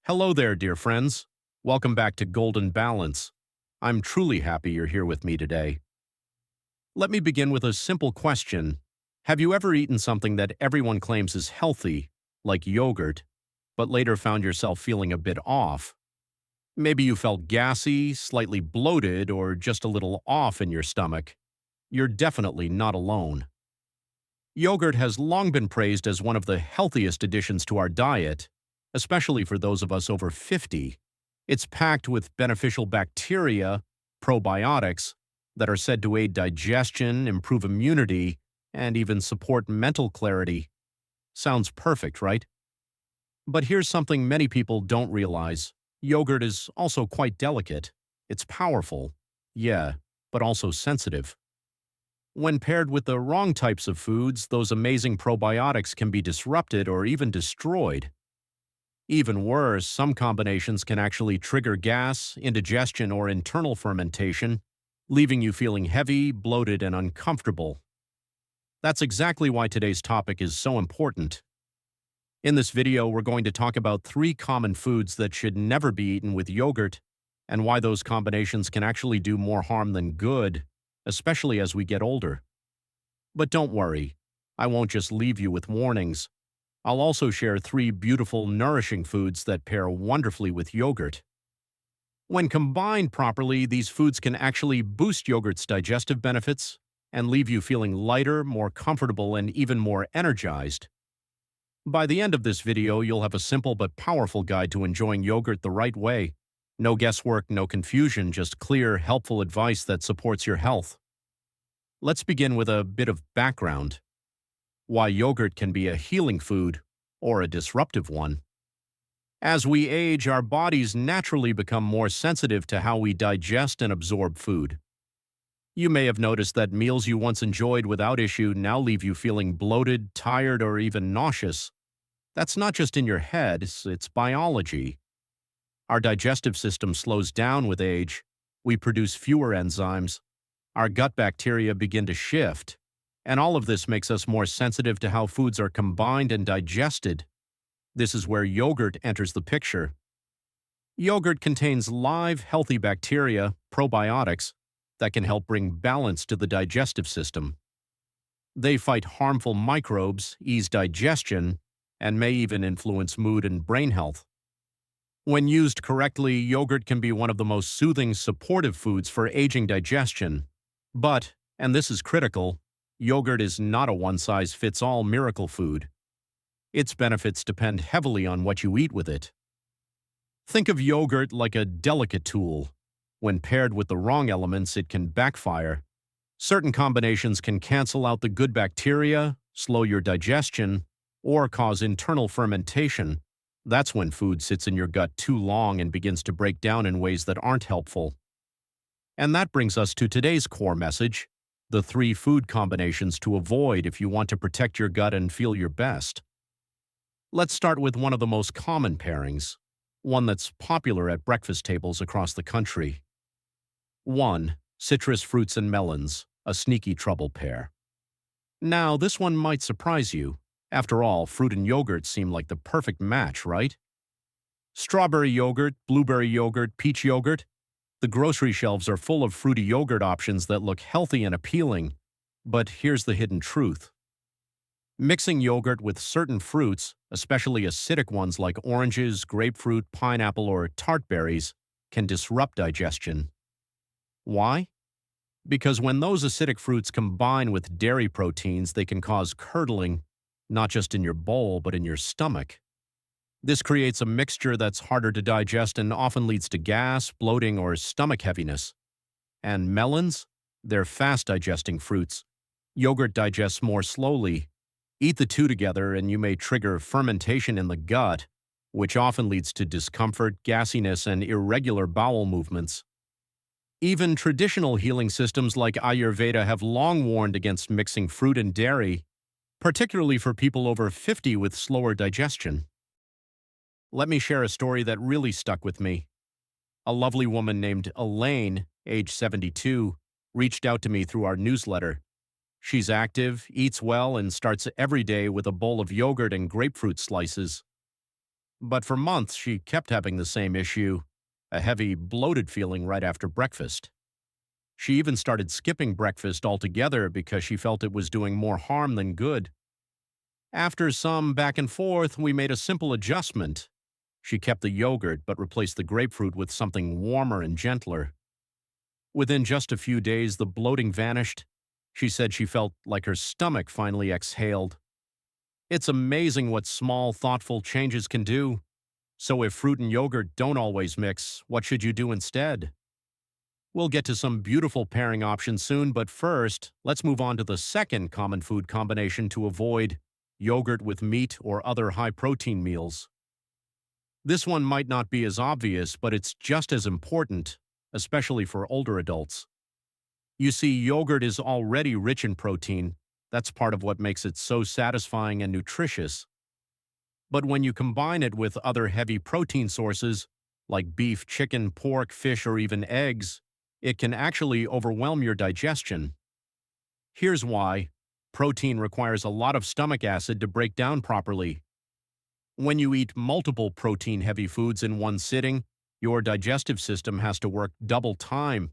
Hello there, dear friends. Welcome back to Golden Balance. I'm truly happy you're here with me today. Let me begin with a simple question. Have you ever eaten something that everyone claims is healthy, like yogurt, but later found yourself feeling a bit off? Maybe you felt gassy, slightly bloated, or just a little off in your stomach. You're definitely not alone. Yogurt has long been praised as one of the healthiest additions to our diet, especially for those of us over 50. It's packed with beneficial bacteria, probiotics, that are said to aid digestion, improve immunity, and even support mental clarity. Sounds perfect, right? But here's something many people don't realize. Yogurt is also quite delicate. It's powerful, yeah, but also sensitive. When paired with the wrong types of foods, those amazing probiotics can be disrupted or even destroyed. Even worse, some combinations can actually trigger gas, indigestion, or internal fermentation, leaving you feeling heavy, bloated, and uncomfortable. That's exactly why today's topic is so important. In this video, we're going to talk about 3 common foods that should never be eaten with yogurt, and why those combinations can actually do more harm than good, especially as we get older. But don't worry, I won't just leave you with warnings. I'll also share 3 beautiful, nourishing foods that pair wonderfully with yogurt. When combined properly, these foods can actually boost yogurt's digestive benefits and leave you feeling lighter, more comfortable, and even more energized. By the end of this video, you'll have a simple but powerful guide to enjoying yogurt the right way. No guesswork, no confusion, just clear, helpful advice that supports your health. Let's begin with a bit of background. Why yogurt can be a healing food or a disruptive one. As we age, our bodies naturally become more sensitive to how we digest and absorb food. You may have noticed that meals you once enjoyed without issue now leave you feeling bloated, tired, or even nauseous. That's not just in your head, it's biology. Our digestive system slows down with age. We produce fewer enzymes. Our gut bacteria begin to shift. And all of this makes us more sensitive to how foods are combined and digested. This is where yogurt enters the picture. Yogurt contains live, healthy bacteria, probiotics, that can help bring balance to the digestive system. They fight harmful microbes, ease digestion, and may even influence mood and brain health. When used correctly, yogurt can be one of the most soothing, supportive foods for aging digestion. But, and this is critical, yogurt is not a one-size-fits-all miracle food. Its benefits depend heavily on what you eat with it. Think of yogurt like a delicate tool. When paired with the wrong elements, it can backfire. Certain combinations can cancel out the good bacteria, slow your digestion, or cause internal fermentation. That's when food sits in your gut too long and begins to break down in ways that aren't helpful. And that brings us to today's core message, the 3 food combinations to avoid if you want to protect your gut and feel your best. Let's start with one of the most common pairings, one that's popular at breakfast tables across the country. 1. Citrus fruits and melons, a sneaky trouble pair. Now, this one might surprise you. After all, fruit and yogurt seem like the perfect match, right? Strawberry yogurt, blueberry yogurt, peach yogurt. The grocery shelves are full of fruity yogurt options that look healthy and appealing, but here's the hidden truth. Mixing yogurt with certain fruits, especially acidic ones like oranges, grapefruit, pineapple, or tart berries, can disrupt digestion. Why? Because when those acidic fruits combine with dairy proteins, they can cause curdling, not just in your bowl, but in your stomach. This creates a mixture that's harder to digest and often leads to gas, bloating, or stomach heaviness. And melons? They're fast-digesting fruits. Yogurt digests more slowly. Eat the 2 together and you may trigger fermentation in the gut, which often leads to discomfort, gassiness, and irregular bowel movements. Even traditional healing systems like Ayurveda have long warned against mixing fruit and dairy, particularly for people over 50 with slower digestion. Let me share a story that really stuck with me. A lovely woman named Elaine, age 72, reached out to me through our newsletter. She's active, eats well, and starts every day with a bowl of yogurt and grapefruit slices. But for months, she kept having the same issue, a heavy, bloated feeling right after breakfast. She even started skipping breakfast altogether because she felt it was doing more harm than good. After some back and forth, we made a simple adjustment. She kept the yogurt but replaced the grapefruit with something warmer and gentler. Within just a few days, the bloating vanished. She said she felt like her stomach finally exhaled. It's amazing what small, thoughtful changes can do. So if fruit and yogurt don't always mix, what should you do instead? We'll get to some beautiful pairing options soon, but first, let's move on to the second common food combination to avoid: yogurt with meat or other high-protein meals. This one might not be as obvious, but it's just as important, especially for older adults. You see, yogurt is already rich in protein. That's part of what makes it so satisfying and nutritious. But when you combine it with other heavy protein sources, like beef, chicken, pork, fish, or even eggs, it can actually overwhelm your digestion. Here's why. Protein requires a lot of stomach acid to break down properly. When you eat multiple protein-heavy foods in one sitting, your digestive system has to work double time.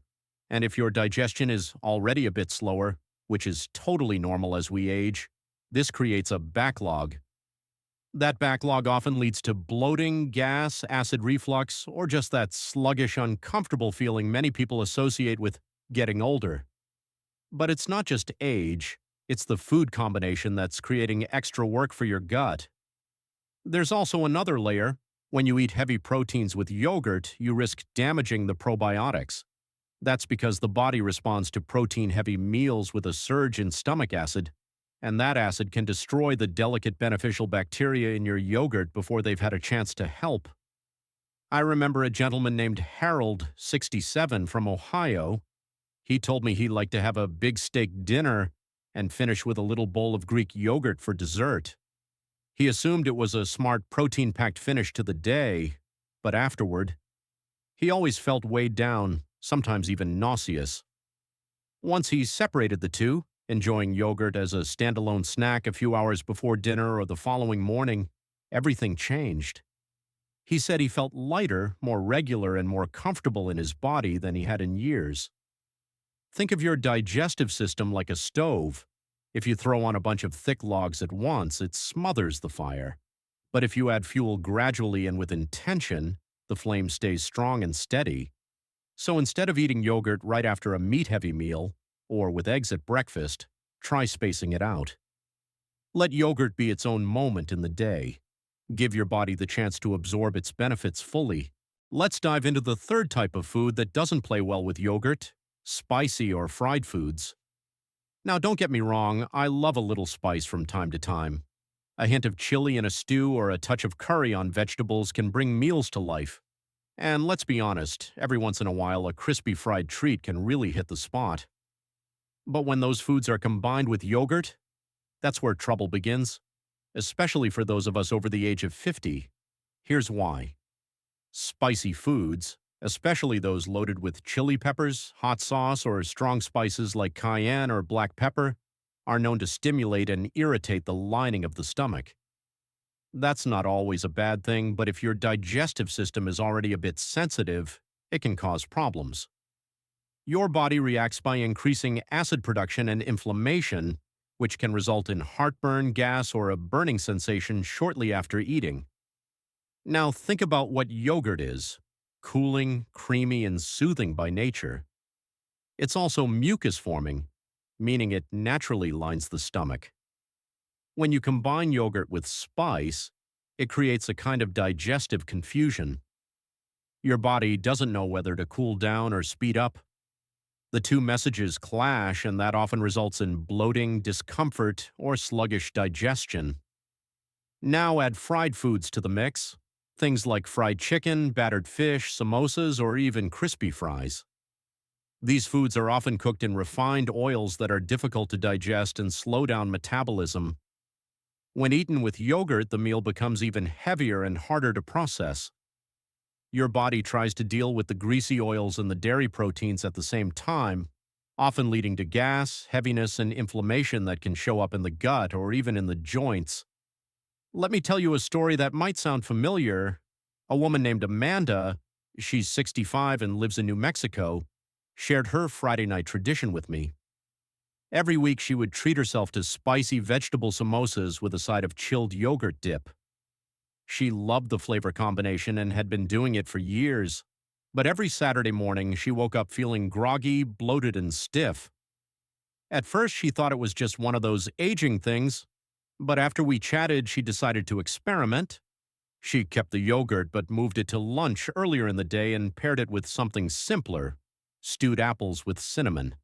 And if your digestion is already a bit slower, which is totally normal as we age, this creates a backlog. That backlog often leads to bloating, gas, acid reflux, or just that sluggish, uncomfortable feeling many people associate with getting older. But it's not just age, it's the food combination that's creating extra work for your gut. There's also another layer. When you eat heavy proteins with yogurt, you risk damaging the probiotics. That's because the body responds to protein-heavy meals with a surge in stomach acid, and that acid can destroy the delicate beneficial bacteria in your yogurt before they've had a chance to help. I remember a gentleman named Harold, 67, from Ohio. He told me he liked to have a big steak dinner and finish with a little bowl of Greek yogurt for dessert. He assumed it was a smart protein-packed finish to the day, but afterward, he always felt weighed down, sometimes even nauseous. Once he separated the two, enjoying yogurt as a standalone snack a few hours before dinner or the following morning, everything changed. He said he felt lighter, more regular, and more comfortable in his body than he had in years. Think of your digestive system like a stove. If you throw on a bunch of thick logs at once, it smothers the fire. But if you add fuel gradually and with intention, the flame stays strong and steady. So instead of eating yogurt right after a meat-heavy meal, or with eggs at breakfast, try spacing it out. Let yogurt be its own moment in the day. Give your body the chance to absorb its benefits fully. Let's dive into the third type of food that doesn't play well with yogurt: spicy or fried foods. Now, don't get me wrong, I love a little spice from time to time. A hint of chili in a stew or a touch of curry on vegetables can bring meals to life. And let's be honest, every once in a while a crispy fried treat can really hit the spot. But when those foods are combined with yogurt, that's where trouble begins, especially for those of us over the age of 50. Here's why. Spicy foods, especially those loaded with chili peppers, hot sauce, or strong spices like cayenne or black pepper, are known to stimulate and irritate the lining of the stomach. That's not always a bad thing, but if your digestive system is already a bit sensitive, it can cause problems. Your body reacts by increasing acid production and inflammation, which can result in heartburn, gas, or a burning sensation shortly after eating. Now think about what yogurt is: cooling, creamy, and soothing by nature. It's also mucus-forming, meaning it naturally lines the stomach. When you combine yogurt with spice, it creates a kind of digestive confusion. Your body doesn't know whether to cool down or speed up. The two messages clash, and that often results in bloating, discomfort, or sluggish digestion. Now add fried foods to the mix. Things like fried chicken, battered fish, samosas, or even crispy fries. These foods are often cooked in refined oils that are difficult to digest and slow down metabolism. When eaten with yogurt, the meal becomes even heavier and harder to process. Your body tries to deal with the greasy oils and the dairy proteins at the same time, often leading to gas, heaviness, and inflammation that can show up in the gut or even in the joints. Let me tell you a story that might sound familiar. A woman named Amanda, she's 65 and lives in New Mexico, shared her Friday night tradition with me. Every week she would treat herself to spicy vegetable samosas with a side of chilled yogurt dip. She loved the flavor combination and had been doing it for years. But every Saturday morning, she woke up feeling groggy, bloated, and stiff. At first, she thought it was just one of those aging things, but after we chatted, she decided to experiment. She kept the yogurt but moved it to lunch earlier in the day and paired it with something simpler, stewed apples with cinnamon.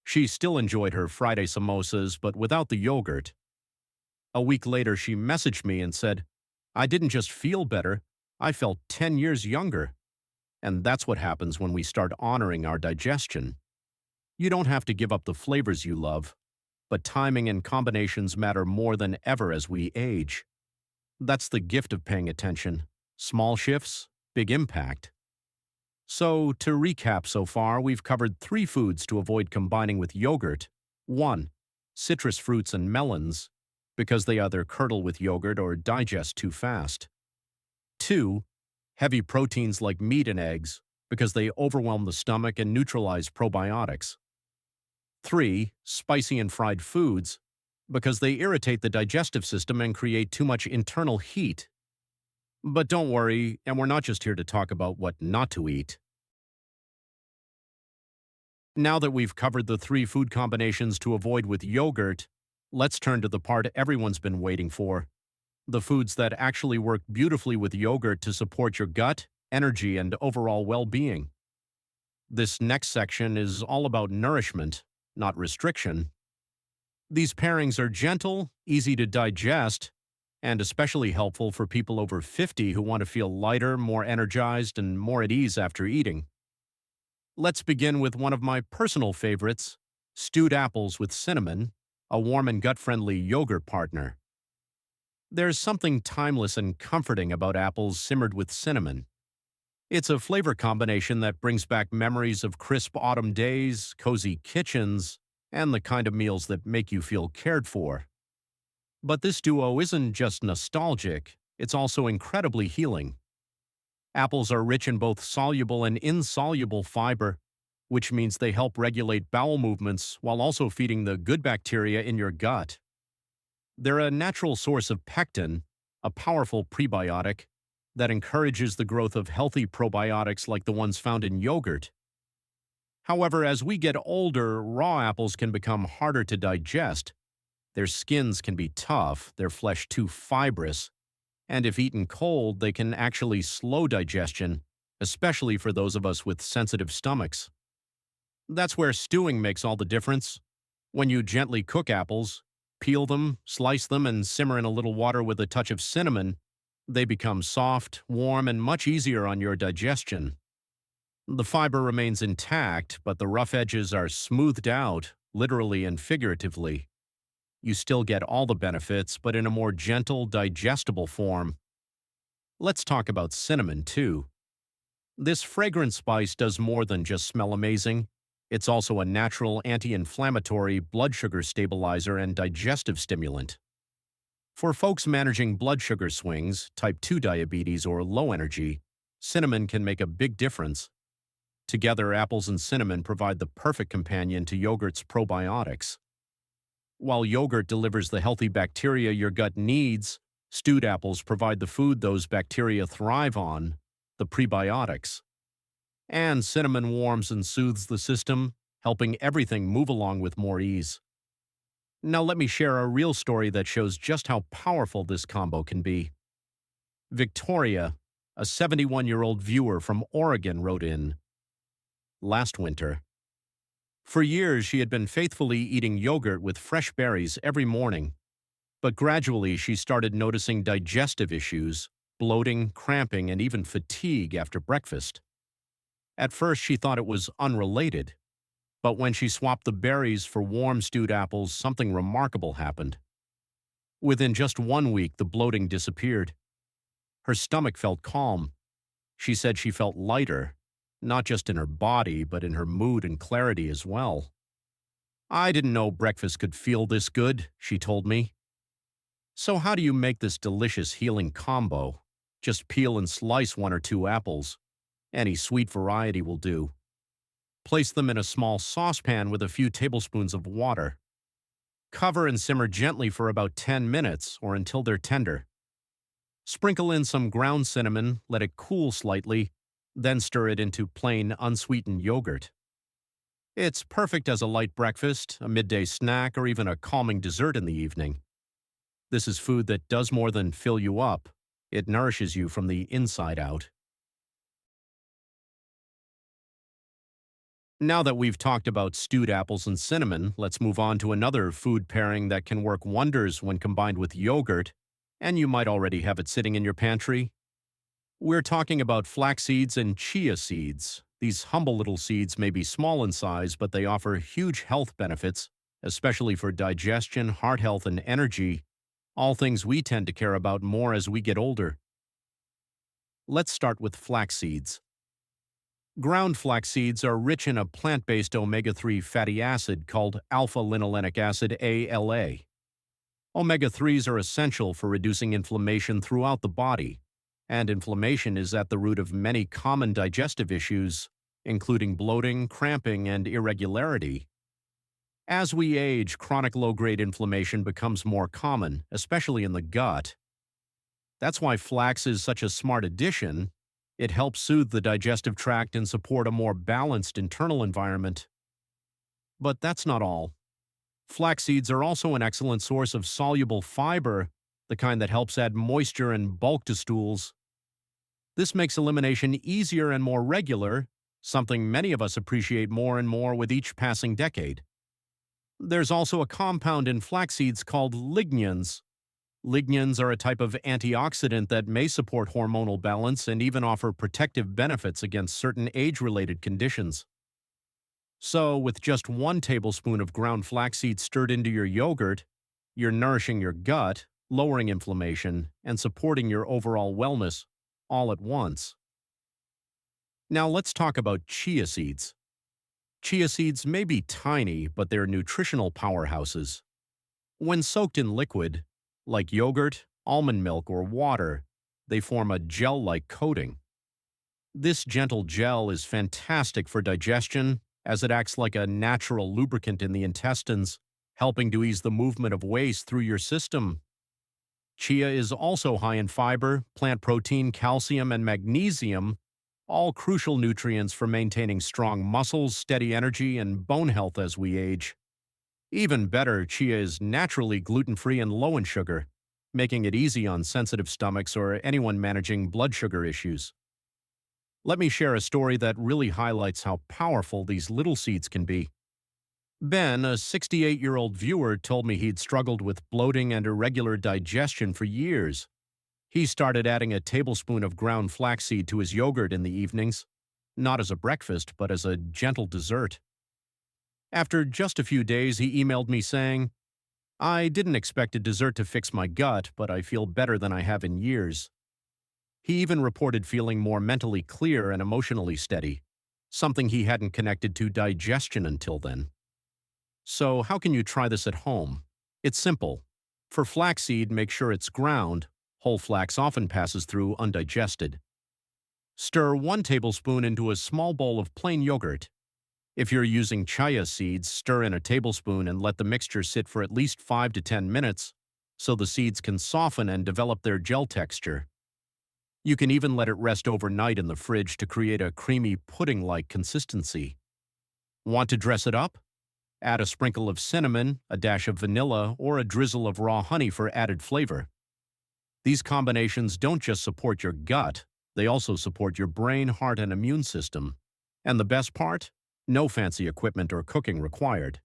She still enjoyed her Friday samosas, but without the yogurt. A week later, she messaged me and said, "I didn't just feel better, I felt 10 years younger." And that's what happens when we start honoring our digestion. You don't have to give up the flavors you love, but timing and combinations matter more than ever as we age. That's the gift of paying attention. Small shifts, big impact. So, to recap so far, we've covered 3 foods to avoid combining with yogurt. 1. Citrus fruits and melons, because they either curdle with yogurt or digest too fast. 2. Heavy proteins like meat and eggs, because they overwhelm the stomach and neutralize probiotics. 3. Spicy and fried foods, because they irritate the digestive system and create too much internal heat. But don't worry, and we're not just here to talk about what not to eat. Now that we've covered the 3 food combinations to avoid with yogurt, let's turn to the part everyone's been waiting for. The foods that actually work beautifully with yogurt to support your gut, energy, and overall well-being. This next section is all about nourishment, not restriction. These pairings are gentle, easy to digest, and especially helpful for people over 50 who want to feel lighter, more energized, and more at ease after eating. Let's begin with one of my personal favorites, stewed apples with cinnamon, a warm and gut-friendly yogurt partner. There's something timeless and comforting about apples simmered with cinnamon. It's a flavor combination that brings back memories of crisp autumn days, cozy kitchens, and the kind of meals that make you feel cared for. But this duo isn't just nostalgic, it's also incredibly healing. Apples are rich in both soluble and insoluble fiber, which means they help regulate bowel movements while also feeding the good bacteria in your gut. They're a natural source of pectin, a powerful prebiotic that encourages the growth of healthy probiotics like the ones found in yogurt. However, as we get older, raw apples can become harder to digest. Their skins can be tough, their flesh too fibrous, and if eaten cold, they can actually slow digestion, especially for those of us with sensitive stomachs. That's where stewing makes all the difference. When you gently cook apples, peel them, slice them, and simmer in a little water with a touch of cinnamon, they become soft, warm, and much easier on your digestion. The fiber remains intact, but the rough edges are smoothed out, literally and figuratively. You still get all the benefits, but in a more gentle, digestible form. Let's talk about cinnamon, too. This fragrant spice does more than just smell amazing. It's also a natural anti-inflammatory, blood sugar stabilizer, and digestive stimulant. For folks managing blood sugar swings, type 2 diabetes, or low energy, cinnamon can make a big difference. Together, apples and cinnamon provide the perfect companion to yogurt's probiotics. While yogurt delivers the healthy bacteria your gut needs, stewed apples provide the food those bacteria thrive on, the prebiotics. And cinnamon warms and soothes the system, helping everything move along with more ease. Now let me share a real story that shows just how powerful this combo can be. Victoria, a 71-year-old viewer from Oregon, wrote in, "Last winter, for years she had been faithfully eating yogurt with fresh berries every morning, but gradually she started noticing digestive issues, bloating, cramping, and even fatigue after breakfast. At first she thought it was unrelated, but when she swapped the berries for warm stewed apples, something remarkable happened. Within just 1 week, the bloating disappeared. Her stomach felt calm. She said she felt lighter, not just in her body, but in her mood and clarity as well. I didn't know breakfast could feel this good, she told me. So how do you make this delicious healing combo? Just peel and slice 1 or 2 apples. Any sweet variety will do. Place them in a small saucepan with a few tablespoons of water. Cover and simmer gently for about 10 minutes or until they're tender. Sprinkle in some ground cinnamon, let it cool slightly, then stir it into plain unsweetened yogurt. It's perfect as a light breakfast, a midday snack, or even a calming dessert in the evening. This is food that does more than fill you up. It nourishes you from the inside out. Now that we've talked about stewed apples and cinnamon, let's move on to another food pairing that can work wonders when combined with yogurt, and you might already have it sitting in your pantry. We're talking about flax seeds and chia seeds. These humble little seeds may be small in size, but they offer huge health benefits, especially for digestion, heart health, and energy, all things we tend to care about more as we get older. Let's start with flax seeds. Ground flax seeds are rich in a plant-based omega-3 fatty acid called alpha-linolenic acid, ALA. Omega-3s are essential for reducing inflammation throughout the body, and inflammation is at the root of many common digestive issues, including bloating, cramping, and irregularity. As we age, chronic low-grade inflammation becomes more common, especially in the gut. That's why flax is such a smart addition. It helps soothe the digestive tract and support a more balanced internal environment. But that's not all. Flax seeds are also an excellent source of soluble fiber, the kind that helps add moisture and bulk to stools. This makes elimination easier and more regular, something many of us appreciate more and more with each passing decade. There's also a compound in flax seeds called lignans. Lignans are a type of antioxidant that may support hormonal balance and even offer protective benefits against certain age-related conditions. So, with just 1 tablespoon of ground flaxseed stirred into your yogurt, you're nourishing your gut, lowering inflammation, and supporting your overall wellness all at once. Now let's talk about chia seeds. Chia seeds may be tiny, but they're nutritional powerhouses. When soaked in liquid, like yogurt, almond milk, or water, they form a gel-like coating. This gentle gel is fantastic for digestion, as it acts like a natural lubricant in the intestines, helping to ease the movement of waste through your system. Chia is also high in fiber, plant protein, calcium, and magnesium, all crucial nutrients for maintaining strong muscles, steady energy, and bone health as we age. Even better, chia is naturally gluten-free and low in sugar, making it easy on sensitive stomachs or anyone managing blood sugar issues. Let me share a story that really highlights how powerful these little seeds can be. Ben, a 68-year-old viewer, told me he'd struggled with bloating and irregular digestion for years. He started adding a tablespoon of ground flaxseed to his yogurt in the evenings, not as a breakfast, but as a gentle dessert. After just a few days, he emailed me saying, "I didn't expect a dessert to fix my gut, but I feel better than I have in years." He even reported feeling more mentally clear and emotionally steady, something he hadn't connected to digestion until then. So how can you try this at home? It's simple. For flaxseed, make sure it's ground. Whole flax often passes through undigested. Stir 1 tablespoon into a small bowl of plain yogurt. If you're using chia seeds, stir in a tablespoon and let the mixture sit for at least 5 to 10 minutes so the seeds can soften and develop their gel texture. You can even let it rest overnight in the fridge to create a creamy pudding-like consistency. Want to dress it up? Add a sprinkle of cinnamon, a dash of vanilla, or a drizzle of raw honey for added flavor. These combinations don't just support your gut, they also support your brain, heart, and immune system. And the best part? No fancy equipment or cooking required.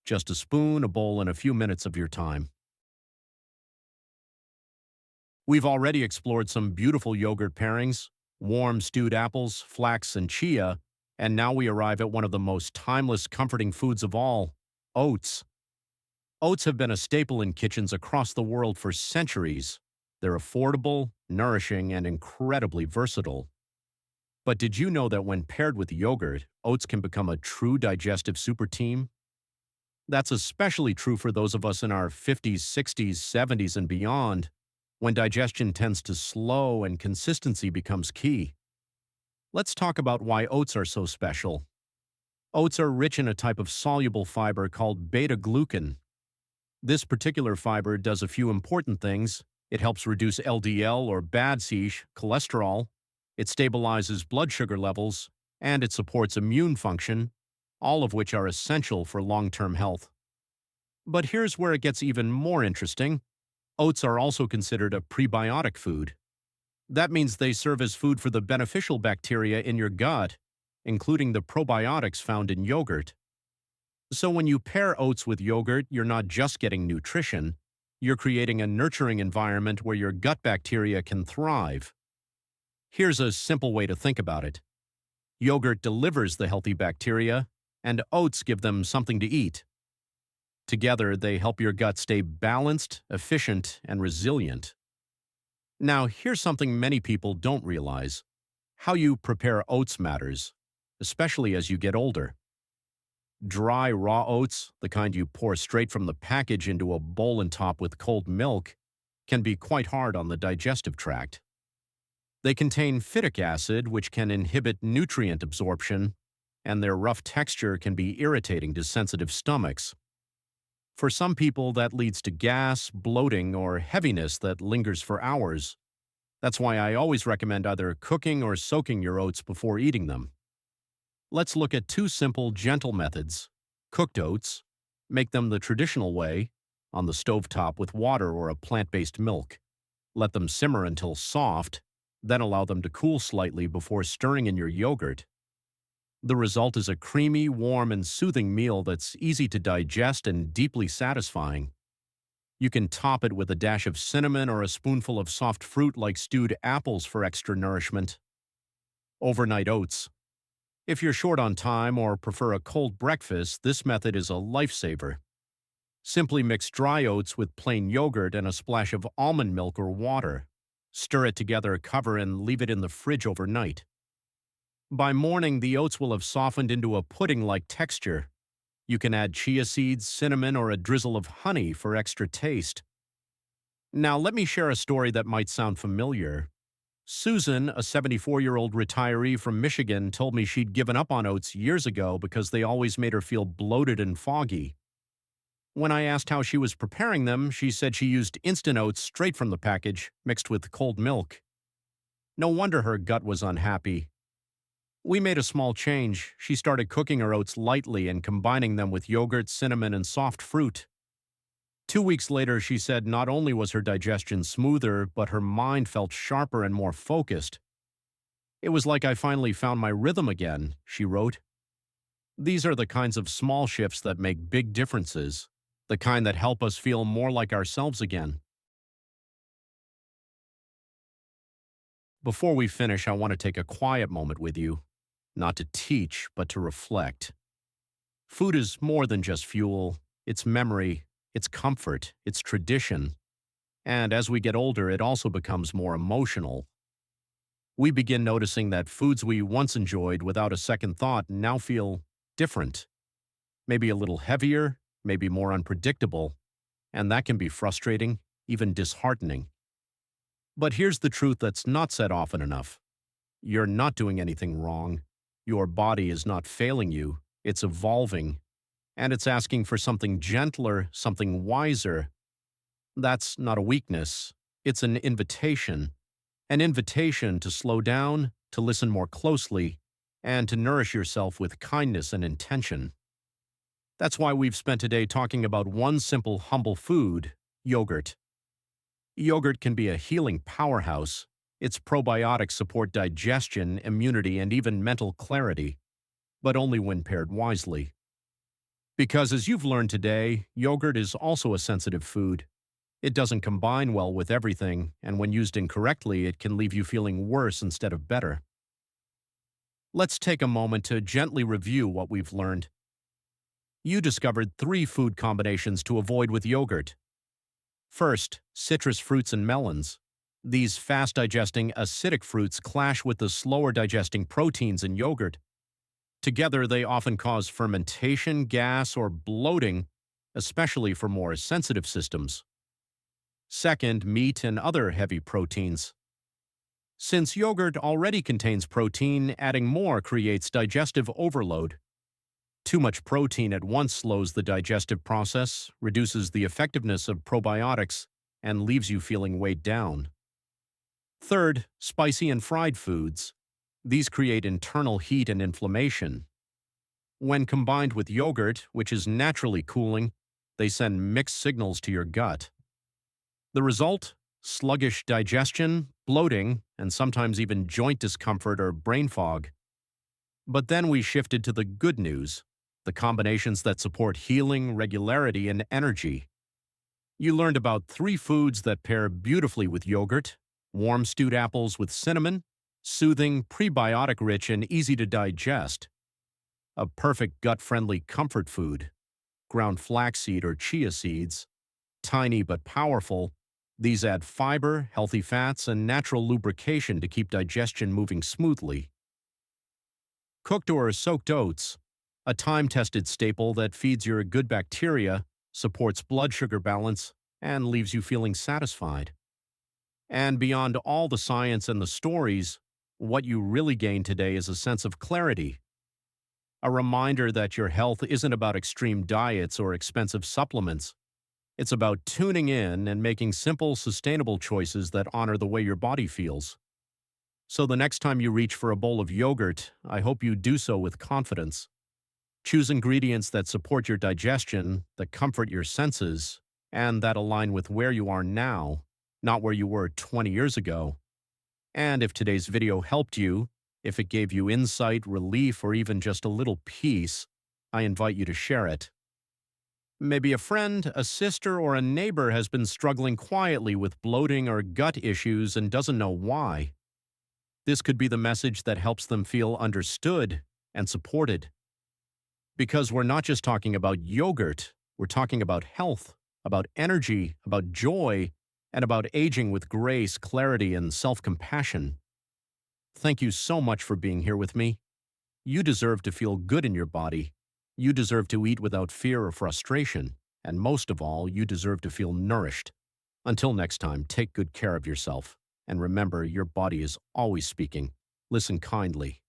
Just a spoon, a bowl, and a few minutes of your time. We've already explored some beautiful yogurt pairings, warm stewed apples, flax, and chia, and now we arrive at one of the most timeless, comforting foods of all, oats. Oats have been a staple in kitchens across the world for centuries. They're affordable, nourishing, and incredibly versatile. But did you know that when paired with yogurt, oats can become a true digestive super team? That's especially true for those of us in our 50s, 60s, 70s, and beyond, when digestion tends to slow and consistency becomes key. Let's talk about why oats are so special. Oats are rich in a type of soluble fiber called beta-glucan. This particular fiber does a few important things. It helps reduce LDL or bad cholesterol, it stabilizes blood sugar levels, and it supports immune function, all of which are essential for long-term health. But here's where it gets even more interesting. Oats are also considered a prebiotic food. That means they serve as food for the beneficial bacteria in your gut, including the probiotics found in yogurt. So when you pair oats with yogurt, you're not just getting nutrition, you're creating a nurturing environment where your gut bacteria can thrive. Here's a simple way to think about it. Yogurt delivers the healthy bacteria, and oats give them something to eat. Together, they help your gut stay balanced, efficient, and resilient. Now, here's something many people don't realize. How you prepare oats matters, especially as you get older. Dry, raw oats, the kind you pour straight from the package into a bowl and top with cold milk, can be quite hard on the digestive tract. They contain phytic acid, which can inhibit nutrient absorption, and their rough texture can be irritating to sensitive stomachs. For some people, that leads to gas, bloating, or heaviness that lingers for hours. That's why I always recommend either cooking or soaking your oats before eating them. Let's look at two simple, gentle methods. Cooked oats. Make them the traditional way, on the stovetop with water or a plant-based milk. Let them simmer until soft, then allow them to cool slightly before stirring in your yogurt. The result is a creamy, warm, and soothing meal that's easy to digest and deeply satisfying. You can top it with a dash of cinnamon or a spoonful of soft fruit like stewed apples for extra nourishment. Overnight oats. If you're short on time or prefer a cold breakfast, this method is a lifesaver. Simply mix dry oats with plain yogurt and a splash of almond milk or water. Stir it together, cover, and leave it in the fridge overnight. By morning, the oats will have softened into a pudding-like texture. You can add chia seeds, cinnamon, or a drizzle of honey for extra taste. Now, let me share a story that might sound familiar. Susan, a 74-year-old retiree from Michigan, told me she'd given up on oats years ago because they always made her feel bloated and foggy. When I asked how she was preparing them, she said she used instant oats straight from the package, mixed with cold milk. No wonder her gut was unhappy. We made a small change. She started cooking her oats lightly and combining them with yogurt, cinnamon, and soft fruit. 2 weeks later, she said not only was her digestion smoother, but her mind felt sharper and more focused. It was like I finally found my rhythm again, she wrote. These are the kinds of small shifts that make big differences, the kind that help us feel more like ourselves again. Before we finish, I want to take a quiet moment with you. Not to teach, but to reflect. Food is more than just fuel. It's memory, it's comfort, it's tradition. And as we get older, it also becomes more emotional. We begin noticing that foods we once enjoyed without a second thought now feel different. Maybe a little heavier, maybe more unpredictable. And that can be frustrating, even disheartening. But here's the truth that's not said often enough. You're not doing anything wrong. Your body is not failing you, it's evolving, and it's asking for something gentler, something wiser. That's not a weakness, it's an invitation to slow down, to listen more closely, and to nourish yourself with kindness and intention. That's why we've spent today talking about one simple, humble food, yogurt. Yogurt can be a healing powerhouse. Its probiotics support digestion, immunity, and even mental clarity, but only when paired wisely. Because as you've learned today, yogurt is also a sensitive food. It doesn't combine well with everything, and when used incorrectly, it can leave you feeling worse instead of better. Let's take a moment to gently review what we've learned. You discovered 3 food combinations to avoid with yogurt. First, citrus fruits and melons. These fast-digesting acidic fruits clash with the slower-digesting proteins in yogurt. Together, they often cause fermentation, gas, or bloating, especially for more sensitive systems. Second, meat and other heavy proteins. Since yogurt already contains protein, adding more creates digestive overload. Too much protein at once slows the digestive process, reduces the effectiveness of probiotics, and leaves you feeling weighed down. Third, spicy and fried foods. These create internal heat and inflammation. When combined with yogurt, which is naturally cooling, they send mixed signals to your gut. The result? Sluggish digestion, bloating, and sometimes even joint discomfort or brain fog. But then we shifted to the good news, the combinations that support healing, regularity, and energy. You learned about 3 foods that pair beautifully with yogurt: warm stewed apples with cinnamon, soothing, prebiotic-rich, and easy to digest. A perfect gut-friendly comfort food: ground flaxseed or chia seeds. Tiny but powerful, these add fiber, healthy fats, and natural lubrication to keep digestion moving smoothly. Cooked or soaked oats, a time-tested staple that feeds your good bacteria, supports blood sugar balance, and leaves you feeling satisfied. And beyond all the science and the stories, what you really gain today is a sense of clarity. A reminder that your health isn't about extreme diets or expensive supplements. It's about tuning in and making simple, sustainable choices that honor the way your body feels. So the next time you reach for a bowl of yogurt, I hope you do so with confidence. Choose ingredients that support your digestion, that comfort your senses, and that align with where you are now, not where you were 20 years ago. And if today's video helped you, if it gave you insight, relief, or even just a little peace, I invite you to share it. Maybe a friend, a sister, or a neighbor has been struggling quietly with bloating or gut issues and doesn't know why. This could be the message that helps them feel understood and supported. Because we're not just talking about yogurt, we're talking about health, about energy, about joy, and about aging with grace, clarity, and self-compassion. Thank you so much for being here with me. You deserve to feel good in your body. You deserve to eat without fear or frustration. And most of all, you deserve to feel nourished. Until next time, take good care of yourself. And remember, your body is always speaking. Listen kindly.